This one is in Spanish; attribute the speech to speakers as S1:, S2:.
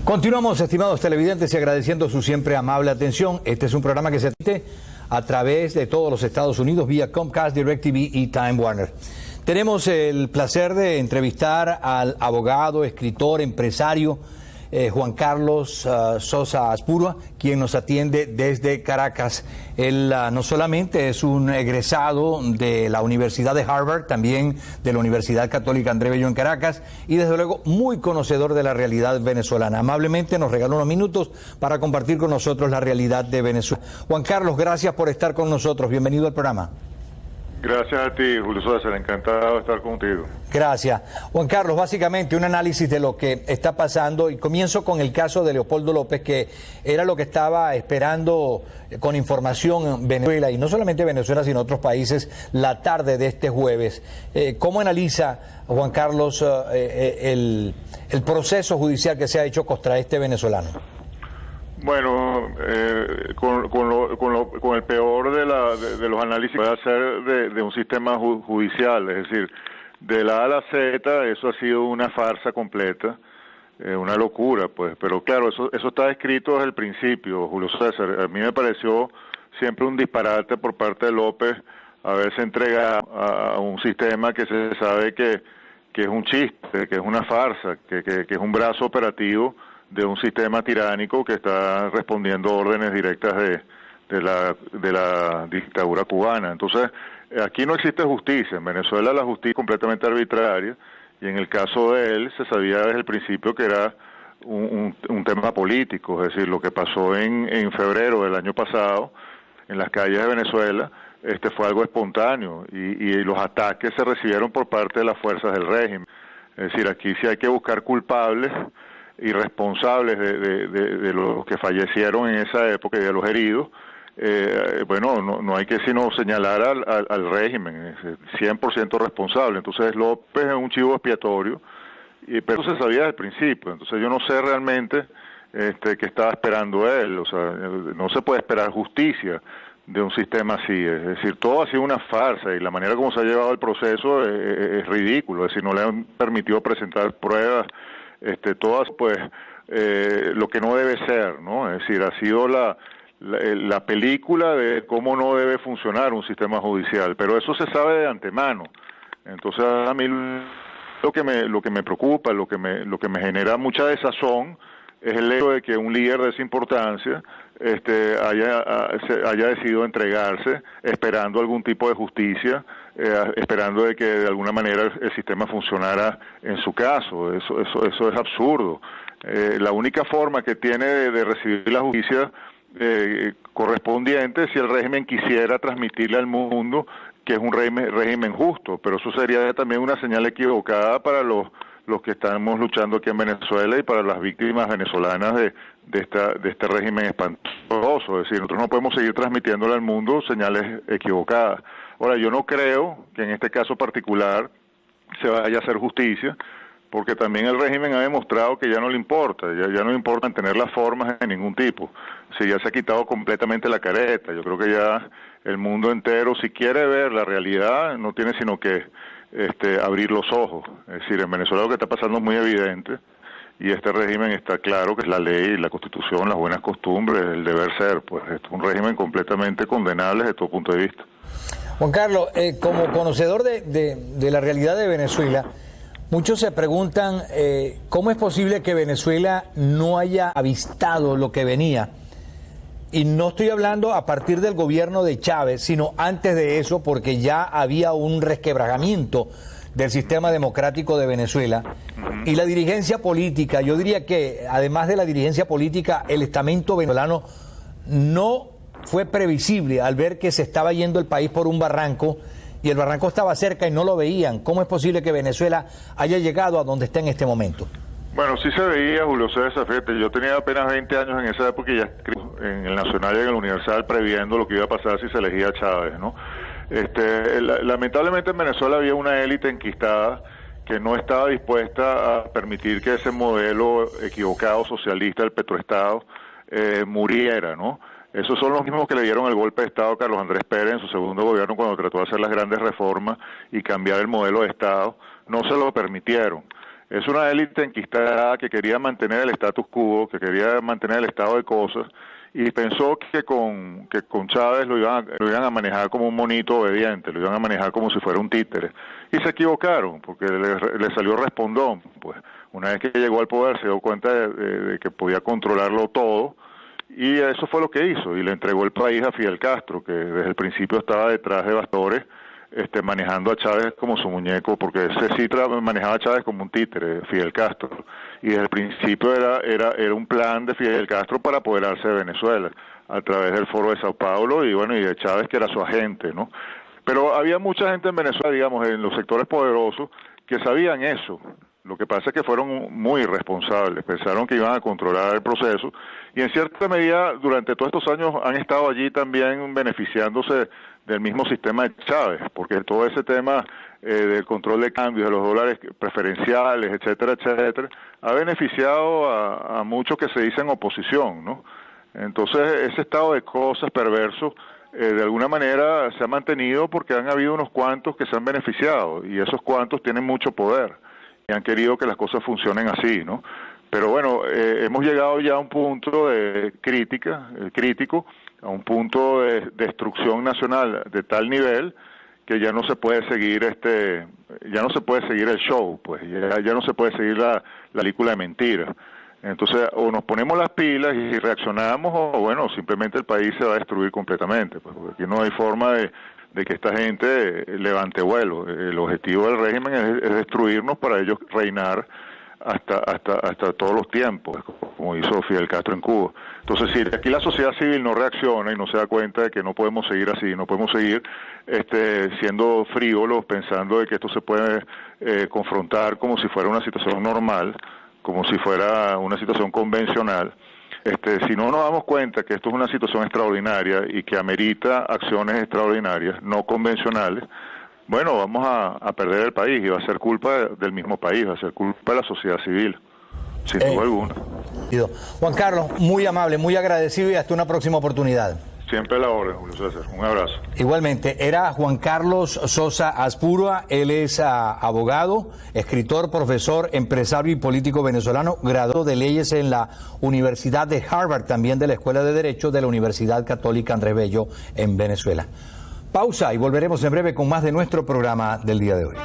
S1: Continuamos, estimados televidentes, y agradeciendo su siempre amable atención. Este es un programa que se transmite a través de todos los Estados Unidos vía Comcast, DirecTV y Time Warner. Tenemos el placer de entrevistar al abogado, escritor, empresario Juan Carlos Sosa Azpurua, quien nos atiende desde Caracas. Él no solamente es un egresado de la Universidad de Harvard, también de la Universidad Católica André Bello en Caracas, y desde luego muy conocedor de la realidad venezolana. Amablemente nos regaló unos minutos para compartir con nosotros la realidad de Venezuela. Juan Carlos, gracias por estar con nosotros. Bienvenido al programa.
S2: Gracias a ti, Julio César, encantado de estar contigo.
S1: Gracias. Juan Carlos, básicamente un análisis de lo que está pasando, y comienzo con el caso de Leopoldo López, que era lo que estaba esperando con información en Venezuela, y no solamente Venezuela, sino otros países, la tarde de este jueves. ¿Cómo analiza, Juan Carlos, el proceso judicial que se ha hecho contra este venezolano?
S2: Bueno, con el peor de los análisis que puede hacer de un sistema judicial, es decir, de la A a la Z, eso ha sido una farsa completa, una locura, pues. Pero claro, eso está escrito desde el principio, Julio César. A mí me pareció siempre un disparate por parte de López haberse entregado a un sistema que se sabe que es un chiste, que es una farsa, que es un brazo operativo de un sistema tiránico que está respondiendo órdenes directas de la dictadura cubana. Entonces, aquí no existe justicia. En Venezuela la justicia es completamente arbitraria, y en el caso de él se sabía desde el principio que era un tema político. Es decir, lo que pasó en febrero del año pasado en las calles de Venezuela fue algo espontáneo, y los ataques se recibieron por parte de las fuerzas del régimen. Es decir, aquí sí hay que buscar culpables y responsables de los que fallecieron en esa época y de los heridos. Bueno, no hay que sino señalar al régimen, es 100% responsable. Entonces López es un chivo expiatorio, pero se sabía desde el principio. Entonces yo no sé realmente qué estaba esperando él. O sea, no se puede esperar justicia de un sistema así. Es decir, todo ha sido una farsa, y la manera como se ha llevado el proceso es ridículo. Es decir, no le han permitido presentar pruebas, todas, pues, lo que no debe ser, ¿no? Es decir, ha sido la película de cómo no debe funcionar un sistema judicial, pero eso se sabe de antemano. Entonces, a mí lo que me preocupa, lo que me genera mucha desazón, es el hecho de que un líder de esa importancia haya decidido entregarse, esperando algún tipo de justicia, esperando de que de alguna manera el sistema funcionara en su caso. Eso es absurdo. La única forma que tiene de recibir la justicia correspondiente, si el régimen quisiera transmitirle al mundo que es un régimen justo, pero eso sería también una señal equivocada para los que estamos luchando aquí en Venezuela y para las víctimas venezolanas de este régimen espantoso. Es decir, nosotros no podemos seguir transmitiéndole al mundo señales equivocadas. Ahora, yo no creo que en este caso particular se vaya a hacer justicia, porque también el régimen ha demostrado que ya no le importa, ya no le importa mantener las formas de ningún tipo. Si ya se ha quitado completamente la careta. Yo creo que ya el mundo entero, si quiere ver la realidad, no tiene sino que abrir los ojos. Es decir, en Venezuela lo que está pasando es muy evidente, y este régimen está claro que es la ley, la Constitución, las buenas costumbres, el deber ser. Pues es un régimen completamente condenable desde todo punto de vista.
S1: Juan Carlos, como conocedor de la realidad de Venezuela, muchos se preguntan cómo es posible que Venezuela no haya avistado lo que venía. Y no estoy hablando a partir del gobierno de Chávez, sino antes de eso, porque ya había un resquebrajamiento del sistema democrático de Venezuela. Y la dirigencia política, yo diría que además de la dirigencia política, el estamento venezolano no fue previsible al ver que se estaba yendo el país por un barranco, y el barranco estaba cerca y no lo veían. ¿Cómo es posible que Venezuela haya llegado a donde está en este momento?
S2: Bueno, sí se veía, Julio César. Fíjate, yo tenía apenas 20 años en esa época y ya escribí en el Nacional y en el Universal previendo lo que iba a pasar si se elegía a Chávez, ¿no? Lamentablemente en Venezuela había una élite enquistada que no estaba dispuesta a permitir que ese modelo equivocado socialista del petroestado muriera, ¿no? Esos son los mismos que le dieron el golpe de Estado a Carlos Andrés Pérez en su segundo gobierno cuando trató de hacer las grandes reformas y cambiar el modelo de Estado. No se lo permitieron. Es una élite enquistada que quería mantener el status quo, que quería mantener el estado de cosas, y pensó que con Chávez lo iban a manejar como un monito obediente, lo iban a manejar como si fuera un títere. Y se equivocaron, porque le salió respondón. Pues una vez que llegó al poder se dio cuenta de que podía controlarlo todo, y eso fue lo que hizo, y le entregó el país a Fidel Castro, que desde el principio estaba detrás de bastores, manejando a Chávez como su muñeco, porque manejaba a Chávez como un títere, Fidel Castro, y desde el principio era un plan de Fidel Castro para apoderarse de Venezuela, a través del Foro de Sao Paulo, y de Chávez, que era su agente, ¿no? Pero había mucha gente en Venezuela, digamos, en los sectores poderosos, que sabían eso. Lo que pasa es que fueron muy irresponsables, pensaron que iban a controlar el proceso, y en cierta medida durante todos estos años han estado allí también beneficiándose del mismo sistema de Chávez, porque todo ese tema del control de cambios, de los dólares preferenciales, etcétera, etcétera, ha beneficiado a muchos que se dicen oposición, ¿no? Entonces ese estado de cosas perverso de alguna manera se ha mantenido porque han habido unos cuantos que se han beneficiado, y esos cuantos tienen mucho poder y han querido que las cosas funcionen así, ¿no? Pero bueno, hemos llegado ya a un punto de crítico, a un punto de destrucción nacional de tal nivel que ya no se puede seguir el show, pues ya no se puede seguir la película de mentiras. Entonces, o nos ponemos las pilas y reaccionamos, o bueno, simplemente el país se va a destruir completamente, pues, porque aquí no hay forma de que esta gente levante vuelo. El objetivo del régimen es destruirnos para ellos reinar hasta todos los tiempos, como hizo Fidel Castro en Cuba. Entonces, si aquí la sociedad civil no reacciona y no se da cuenta de que no podemos seguir así, no podemos seguir siendo frívolos, pensando de que esto se puede confrontar como si fuera una situación normal, como si fuera una situación convencional, si no nos damos cuenta que esto es una situación extraordinaria y que amerita acciones extraordinarias, no convencionales, bueno, vamos a perder el país, y va a ser culpa del mismo país, va a ser culpa de la sociedad civil, sin duda alguna.
S1: Juan Carlos, muy amable, muy agradecido, y hasta una próxima oportunidad.
S2: Siempre a la orden, Julio César. Un abrazo.
S1: Igualmente, era Juan Carlos Sosa Azpurua. Él es abogado, escritor, profesor, empresario y político venezolano, graduado de leyes en la Universidad de Harvard, también de la Escuela de Derecho de la Universidad Católica Andrés Bello en Venezuela. Pausa y volveremos en breve con más de nuestro programa del día de hoy.